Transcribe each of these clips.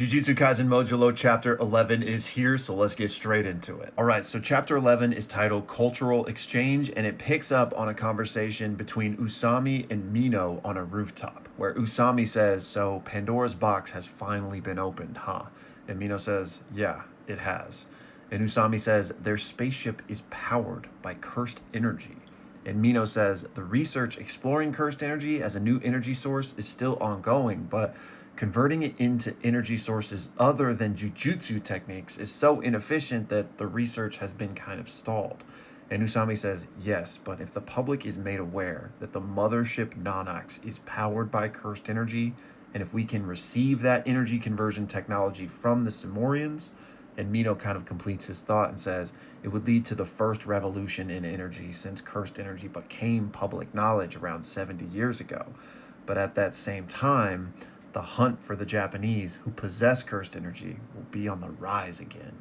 Jujutsu Kaisen Modulo Chapter 11 is here, so let's get straight into it. Alright, so Chapter 11 is titled Cultural Exchange, and it picks up on a conversation between Usami and Mino on a rooftop, where Usami says, "So Pandora's box has finally been opened, huh?" And Mino says, "Yeah, it has." And Usami says, "Their spaceship is powered by cursed energy." And Mino says, "The research exploring cursed energy as a new energy source is still ongoing, but converting it into energy sources other than jujutsu techniques is so inefficient that the research has been kind of stalled." And Usami says, "Yes, but if the public is made aware that the mothership Nonox is powered by cursed energy, and if we can receive that energy conversion technology from the Simorians," and Mino kind of completes his thought and says, "It would lead to the first revolution in energy since cursed energy became public knowledge around 70 years ago. But at that same time, the hunt for the Japanese who possess cursed energy will be on the rise again.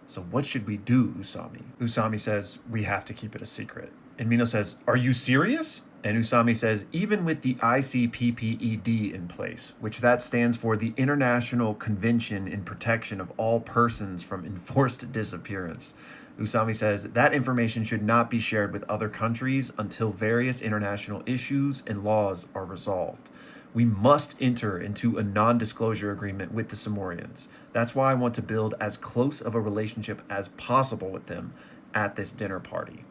So what should we do, Usami?" Usami says, "We have to keep it a secret." And Mino says, "Are you serious?" And Usami says, "Even with the ICPPED in place, which that stands for the International Convention in Protection of All Persons from Enforced Disappearance." Usami says, "That information should not be shared with other countries until various international issues and laws are resolved. We must enter into a non-disclosure agreement with the Simorians. That's why I want to build as close of a relationship as possible with them at this dinner party."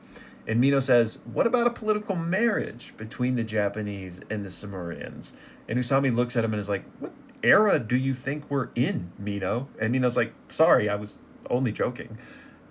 And Mino says, "What about a political marriage between the Japanese and the Simorians?" And Usami looks at him and is like, "What era do you think we're in, Mino?" And Mino's like, "Sorry, I was only joking."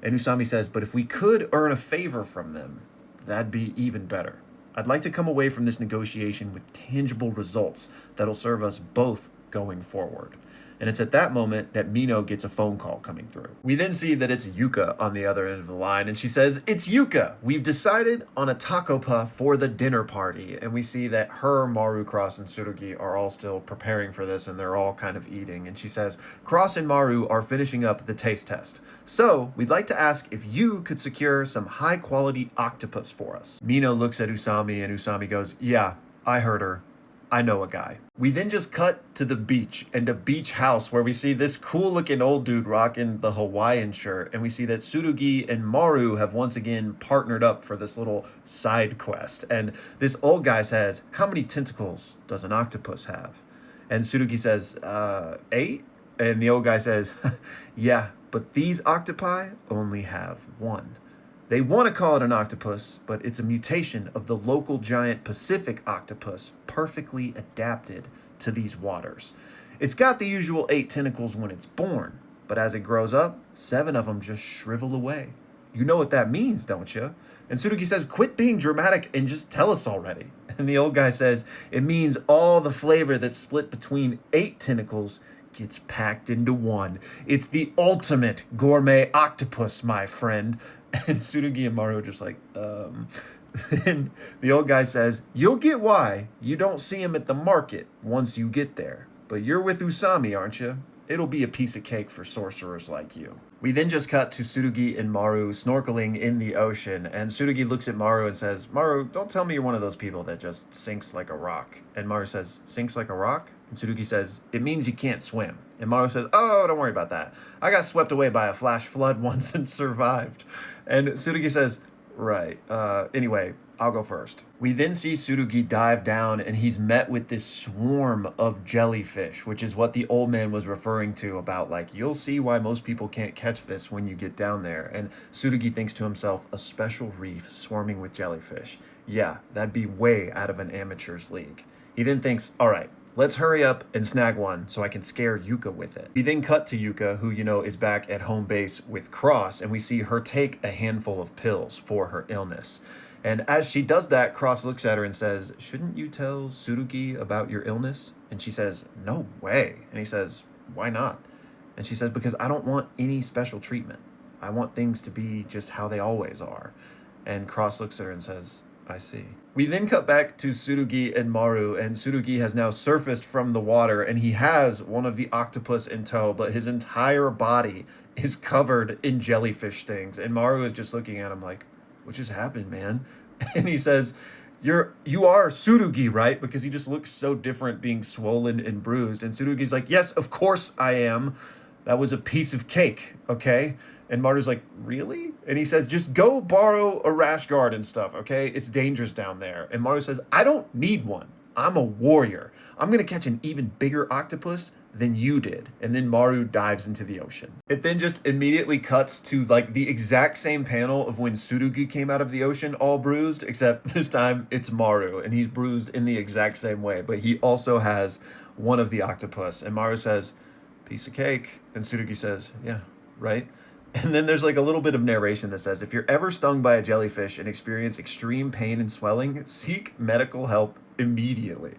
And Usami says, "But if we could earn a favor from them, that'd be even better. I'd like to come away from this negotiation with tangible results that'll serve us both going forward." And it's at that moment that Mino gets a phone call coming through. We then see that it's Yuka on the other end of the line, and she says, "It's Yuka! We've decided on a takopa for the dinner party." And we see that her, Maru, Cross, and Tsurugi are all still preparing for this, and they're all kind of eating. And she says, "Cross and Maru are finishing up the taste test. So, we'd like to ask if you could secure some high-quality octopus for us." Mino looks at Usami, and Usami goes, "Yeah, I heard her. I know a guy." We then just cut to the beach and a beach house where we see this cool looking old dude rocking the Hawaiian shirt. And we see that Tsurugi and Maru have once again partnered up for this little side quest. And this old guy says, "How many tentacles does an octopus have?" And Tsurugi says, 8? And the old guy says, "Yeah, but these octopi only have 1. They want to call it an octopus, but it's a mutation of the local giant Pacific octopus perfectly adapted to these waters. It's got the usual 8 tentacles when it's born, but as it grows up, 7 of them just shrivel away. You know what that means, don't you?" And Tsurugi says, "Quit being dramatic and just tell us already." And the old guy says, "It means all the flavor that's split between 8 tentacles gets packed into 1. It's the ultimate gourmet octopus, my friend." And Tsurugi and Maru are just like, And the old guy says, "You'll get why you don't see him at the market once you get there. But you're with Usami, aren't you? It'll be a piece of cake for sorcerers like you." We then just cut to Tsurugi and Maru snorkeling in the ocean, and Tsurugi looks at Maru and says, "Maru, don't tell me you're one of those people that just sinks like a rock." And Maru says, "Sinks like a rock?" And Tsurugi says, "It means you can't swim." And Maru says, "Oh, don't worry about that. I got swept away by a flash flood once and survived." And Tsurugi says, "Right. Anyway, I'll go first." We then see Tsurugi dive down, and he's met with this swarm of jellyfish, which is what the old man was referring to about, like, you'll see why most people can't catch this when you get down there. And Tsurugi thinks to himself, a special reef swarming with jellyfish. Yeah, that'd be way out of an amateur's league. He then thinks, all right, let's hurry up and snag one so I can scare Yuka with it. We then cut to Yuka, who, is back at home base with Cross, and we see her take a handful of pills for her illness. And as she does that, Cross looks at her and says, "Shouldn't you tell Tsurugi about your illness?" And she says, "No way." And he says, "Why not?" And she says, "Because I don't want any special treatment. I want things to be just how they always are." And Cross looks at her and says, "I see." We then cut back to Tsurugi and Maru, and Tsurugi has now surfaced from the water, and he has one of the octopus in tow, but his entire body is covered in jellyfish stings. And Maru is just looking at him like, "What just happened, man?" And he says, You are Tsurugi, right? Because he just looks so different being swollen and bruised. And Tsurugi's like, yes, of course I am. That was a piece of cake, okay? And Maru's like, really? And he says, just go borrow a rash guard and stuff, okay? It's dangerous down there. And Maru says, I don't need one. I'm a warrior. I'm going to catch an even bigger octopus than you did. And then Maru dives into the ocean. It then just immediately cuts to like the exact same panel of when Tsurugi came out of the ocean all bruised, except this time it's Maru and he's bruised in the exact same way. But he also has one of the octopus. And Maru says, piece of cake. And Tsurugi says, yeah, right? And then there's like a little bit of narration that says, if you're ever stung by a jellyfish and experience extreme pain and swelling, seek medical help immediately.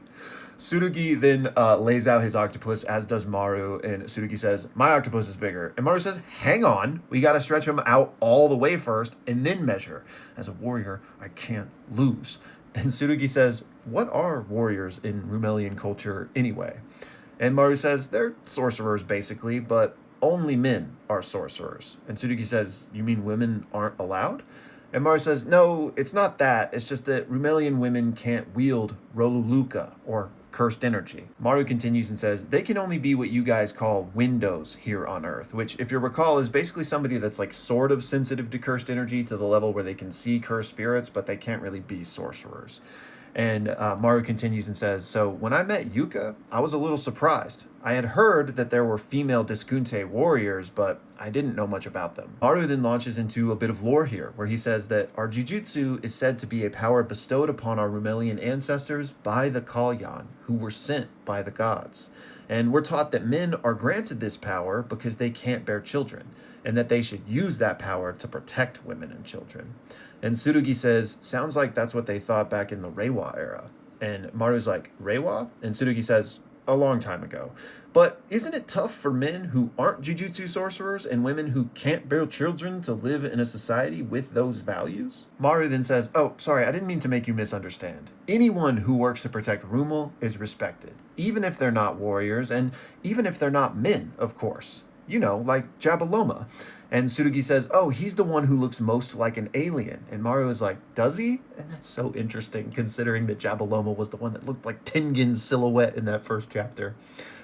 Tsurugi then lays out his octopus, as does Maru, and Tsurugi says, my octopus is bigger. And Maru says, hang on, we gotta stretch him out all the way first and then measure. As a warrior, I can't lose. And Tsurugi says, what are warriors in Rumelian culture anyway? And Maru says, they're sorcerers basically, but only men are sorcerers. And Tsurugi says, you mean women aren't allowed? And Maru says, no, it's not that. It's just that Rumelian women can't wield Roluluka, or cursed energy. Maru continues and says, they can only be what you guys call windows here on Earth, which, if you recall, is basically somebody that's like sort of sensitive to cursed energy to the level where they can see cursed spirits, but they can't really be sorcerers. And Maru continues and says, so when I met Yuka, I was a little surprised. I had heard that there were female Diskunte warriors, but I didn't know much about them. Maru then launches into a bit of lore here, where he says that our Jujutsu is said to be a power bestowed upon our Rumelian ancestors by the Kalyan, who were sent by the gods. And we're taught that men are granted this power because they can't bear children, and that they should use that power to protect women and children. And Tsurugi says, sounds like that's what they thought back in the Reiwa era. And Maru's like, Reiwa? And Tsurugi says, a long time ago. But isn't it tough for men who aren't jujutsu sorcerers and women who can't bear children to live in a society with those values? Maru then says, oh, sorry, I didn't mean to make you misunderstand. Anyone who works to protect Rumel is respected, even if they're not warriors, and even if they're not men, of course. You know, like Jabaloma. And Tsurugi says, oh, he's the one who looks most like an alien. And Maru is like, does he? And that's so interesting, considering that Jabaloma was the one that looked like Tengen's silhouette in that first chapter.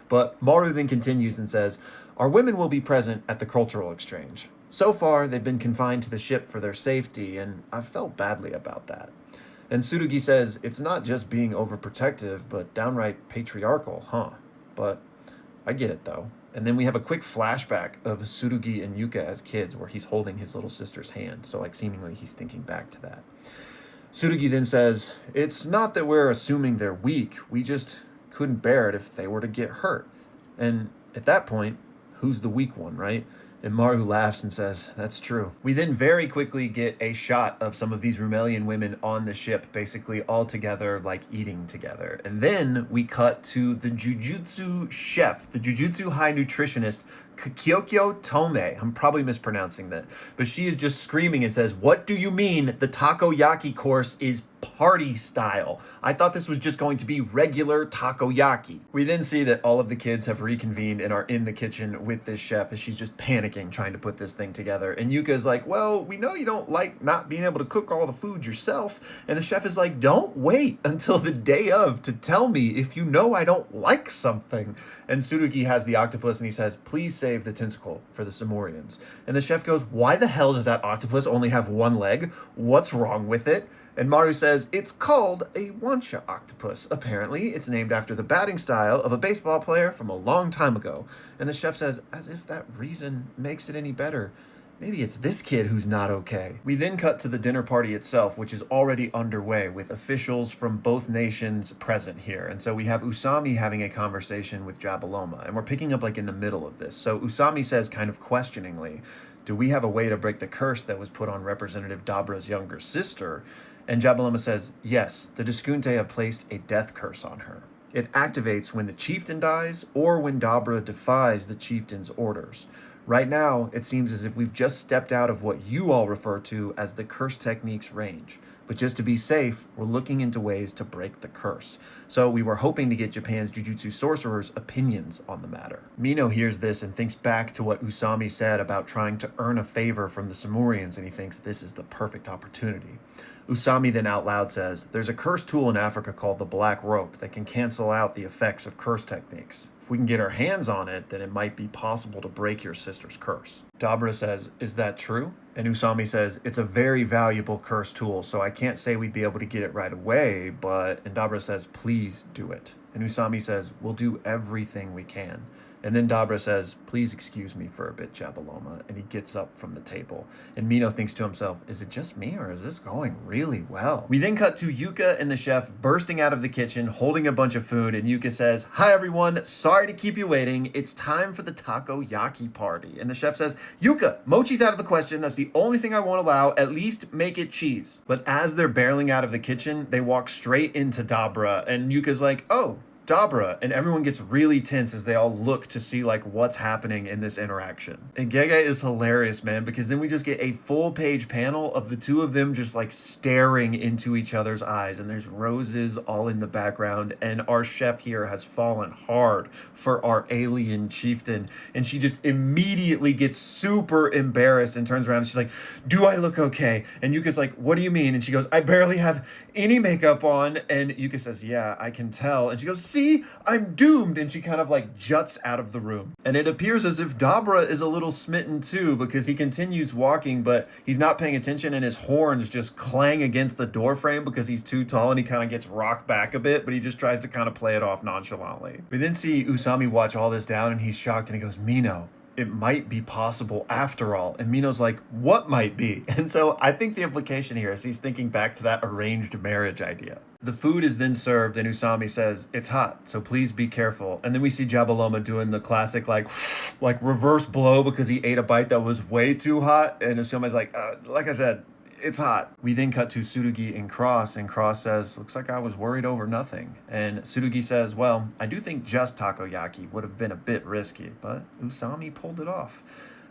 But Maru then continues and says, our women will be present at the cultural exchange. So far, they've been confined to the ship for their safety, and I've felt badly about that. And Tsurugi says, it's not just being overprotective, but downright patriarchal, huh? But I get it, though. And then we have a quick flashback of Tsurugi and Yuka as kids where he's holding his little sister's hand. So like seemingly he's thinking back to that. Tsurugi then says, it's not that we're assuming they're weak. We just couldn't bear it if they were to get hurt. And at that point, who's the weak one, right? And Maru laughs and says, that's true. We then very quickly get a shot of some of these Rumelian women on the ship, basically all together, like eating together. And then we cut to the Jujutsu chef, the Jujutsu high nutritionist, Kyokyo Tome. I'm probably mispronouncing that. But she is just screaming and says, what do you mean the takoyaki course is party style? I thought this was just going to be regular takoyaki. We then see that all of the kids have reconvened and are in the kitchen with this chef as she's just panicking trying to put this thing together. And Yuka's like, well, we know you don't like not being able to cook all the food yourself. And the chef is like, don't wait until the day of to tell me if you know I don't like something. And Tsurugi has the octopus and he says, please save the tentacle for the Samorians. And the chef goes, why the hell does that octopus only have one leg? What's wrong with it? And Maru says, it's called a Wansha octopus. Apparently, it's named after the batting style of a baseball player from a long time ago. And the chef says, as if that reason makes it any better. Maybe it's this kid who's not okay. We then cut to the dinner party itself, which is already underway with officials from both nations present here. And so we have Usami having a conversation with Jabaloma, and we're picking up like in the middle of this. So Usami says kind of questioningly, do we have a way to break the curse that was put on Representative Dabra's younger sister? And Jabaloma says, yes, the Diskunte have placed a death curse on her. It activates when the chieftain dies or when Dabra defies the chieftain's orders. Right now, it seems as if we've just stepped out of what you all refer to as the curse technique's range. But just to be safe, we're looking into ways to break the curse. So we were hoping to get Japan's Jujutsu sorcerers' opinions on the matter. Mino hears this and thinks back to what Usami said about trying to earn a favor from the Samurians, and he thinks this is the perfect opportunity. Usami then out loud says, there's a curse tool in Africa called the Black Rope that can cancel out the effects of curse techniques. If we can get our hands on it, then it might be possible to break your sister's curse. Dabra says, is that true? And Usami says, it's a very valuable curse tool, so I can't say we'd be able to get it right away, and Dabra says, please do it. And Usami says, we'll do everything we can. And then Dabra says, please excuse me for a bit, Jabaloma. And he gets up from the table. And Mino thinks to himself, is it just me or is this going really well? We then cut to Yuka and the chef bursting out of the kitchen, holding a bunch of food. And Yuka says, hi everyone, sorry to keep you waiting. It's time for the takoyaki party. And the chef says, Yuka, mochi's out of the question. That's the only thing I won't allow. At least make it cheese. But as they're barreling out of the kitchen, they walk straight into Dabra. And Yuka's like, oh, Dabra, and everyone gets really tense as they all look to see like what's happening in this interaction. And Gege is hilarious, man, because then we just get a full page panel of the two of them just like staring into each other's eyes, and there's roses all in the background, and our chef here has fallen hard for our alien chieftain, and she just immediately gets super embarrassed and turns around and she's like, do I look okay? And Yuka's like, what do you mean? And she goes, I barely have any makeup on. And Yuka says, yeah, I can tell. And she goes, see, I'm doomed. And she kind of like juts out of the room. And it appears as if Dabra is a little smitten too, because he continues walking, but he's not paying attention, and his horns just clang against the door frame because he's too tall, and he kind of gets rocked back a bit, but he just tries to kind of play it off nonchalantly. We then see Usami watch all this down, and he's shocked, and he goes, Mino, it might be possible after all. And Mino's like, what might be? And so I think the implication here is he's thinking back to that arranged marriage idea. The food is then served, and Usami says, it's hot, so please be careful. And then we see Jabaloma doing the classic like reverse blow because he ate a bite that was way too hot. And Usami's like I said, it's hot. We then cut to Tsurugi and Cross says, looks like I was worried over nothing. And Tsurugi says, well, I do think just takoyaki would have been a bit risky, but Usami pulled it off.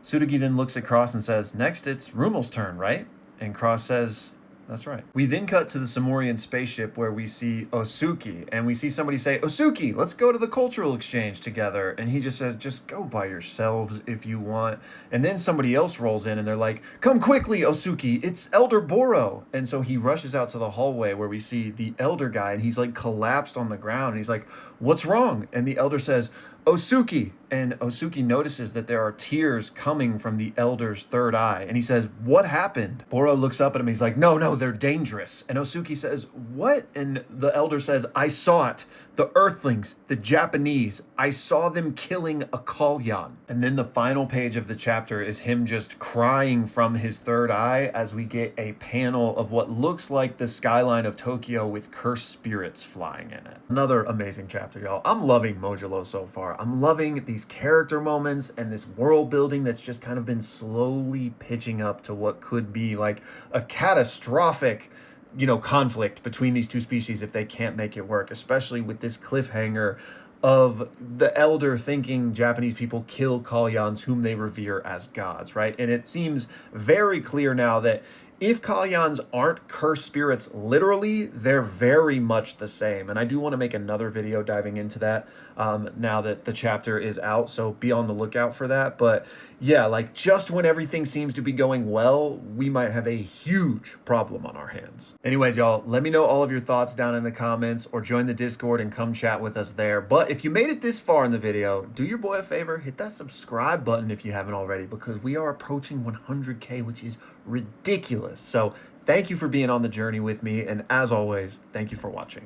Tsurugi then looks at Cross and says, next it's Rumel's turn, right? And Cross says, that's right. We then cut to the Samurian spaceship where we see Osuki, and we see somebody say, Osuki, let's go to the cultural exchange together. And he just says, just go by yourselves if you want. And then somebody else rolls in and they're like, come quickly, Osuki, it's Elder Boro. And so he rushes out to the hallway where we see the elder guy, and he's like collapsed on the ground. And he's like, what's wrong? And the elder says, Osuki. And Osuki notices that there are tears coming from the elder's third eye. And he says, what happened? Boro looks up at him. He's like, no, they're dangerous. And Osuki says, what? And the elder says, I saw it. The Earthlings, the Japanese, I saw them killing a Kalyan. And then the final page of the chapter is him just crying from his third eye as we get a panel of what looks like the skyline of Tokyo with cursed spirits flying in it. Another amazing chapter, y'all. I'm loving Modulo so far. I'm loving these character moments and this world building that's just kind of been slowly pitching up to what could be like a catastrophic conflict between these two species if they can't make it work, especially with this cliffhanger of the elder thinking Japanese people kill Kalyans whom they revere as gods, right? And it seems very clear now that if Kalyans aren't cursed spirits literally, they're very much the same. And I do want to make another video diving into that now that the chapter is out, so be on the lookout for that. But yeah, like just when everything seems to be going well, we might have a huge problem on our hands. Anyways, y'all, let me know all of your thoughts down in the comments, or join the Discord and come chat with us there. But if you made it this far in the video, do your boy a favor, hit that subscribe button if you haven't already, because we are approaching 100K, which is ridiculous. So thank you for being on the journey with me, and as always, thank you for watching.